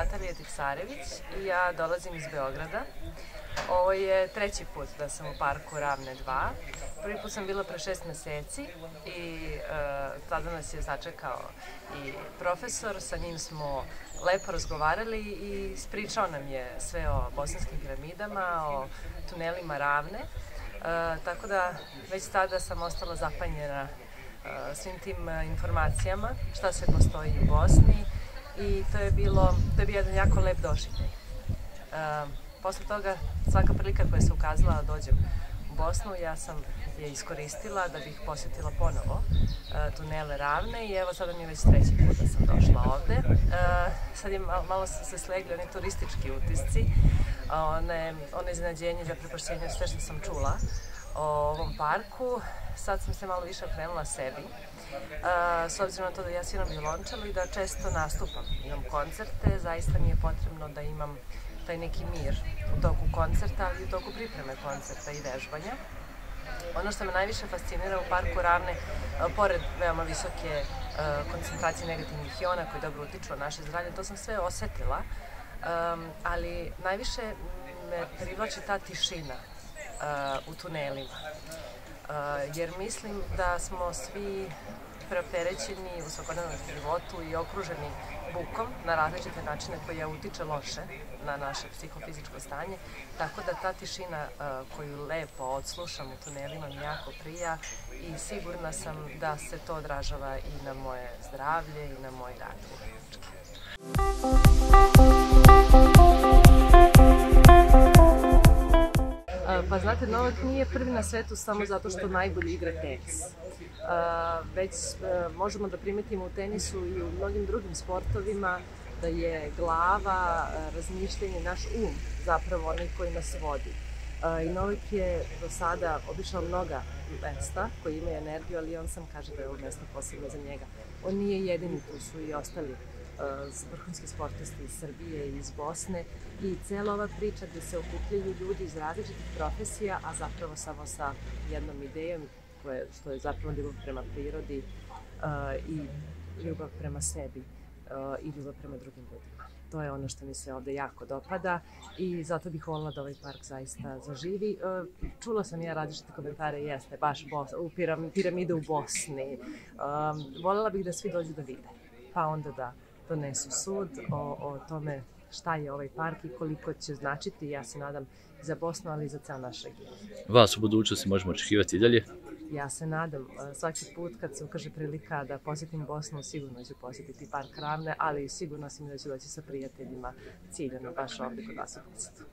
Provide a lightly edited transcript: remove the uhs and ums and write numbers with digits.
Natalija Tipsarević i ja dolazim iz Beograda. Ovo je treći put da sam u parku Ravne 2. Prvi put sam bila pre 6 meseci i tada nas je sačekao i profesor, sa njim smo lepo razgovarali i ispričao nam je sve o bosanskim piramidama, o tunelima Ravne. Tako da već tada sam ostala zapanjena svim tim informacijama, šta sve postoji u Bosni i to je bio jedan jako lep doživljaj. Posle toga, svaka prilika koja se ukazala da dođem u Bosnu, ja sam je iskoristila da bih posjetila ponovo tunele Ravne i evo sada mi je već treći put da sam došla ovde. Sad je malo se slegli oni turistički utisci, ono iznenađenje, zaprepašćenje, sve što sam čula o ovom parku. Sad sam se malo više okrenula sebi, s obzirom na to da ja sviram violončelo i da često nastupam. Imam koncerte, zaista mi je potrebno da imam taj neki mir u toku koncerta, ali i u toku pripreme koncerta i vežbanja. Ono što me najviše fascinira u parku Ravne, pored veoma visoke koncentracije negativnih iona koji dobro utiču na naše zdravlje, to sam sve osetila, ali najviše me privlači ta tišina u tunelima, jer mislim da smo svi preopterećeni u svakodnevnom životu i okruženi bukom na različite načine koja utiče loše na naše psihofizičko stanje, tako da ta tišina koju lepo odslušam u tunelima mi jako prija i sigurna sam da se to odražava i na moje zdravlje i na moj rad. Pa znate, Novak nije prvi na svetu samo zato što najbolje igra tenis. Već možemo da primetimo u tenisu i u mnogim drugim sportovima da je glava, razmišljanje, naš zapravo onaj koji nas vodi. I Novak je do sada obišao mnoga mesta koji imaju energiju, ali on sam kaže da je ovo mesto posebno za njega. On nije jedini, tu su i ostali vrhunski sportisti iz Srbije i iz Bosne i cijela ova priča gde se okupljaju ljudi iz različitih profesija, a zapravo samo sa jednom idejom, što je zapravo ljubav prema prirodi i ljubav prema sebi i ljubav prema drugim ljudima. To je ono što mi se ovde jako dopada i zato bih voljela da ovaj park zaista zaživi. Čula sam ja različite komentare, jeste baš piramide u Bosni. Voljela bih da svi dođu da vide, pa onda da donesu sud o tome šta je ovaj park i koliko će značiti, ja se nadam, za Bosnu, ali i za ceo naš region. Vas u budućnosti možemo očekivati i dalje? Ja se nadam. Svaki put kad se ukaže prilika da posjetim Bosnu, sigurno ću posjetiti park Ravne, ali sigurno sam da ću doći sa prijateljima ciljano baš ovde kod vas u posetu.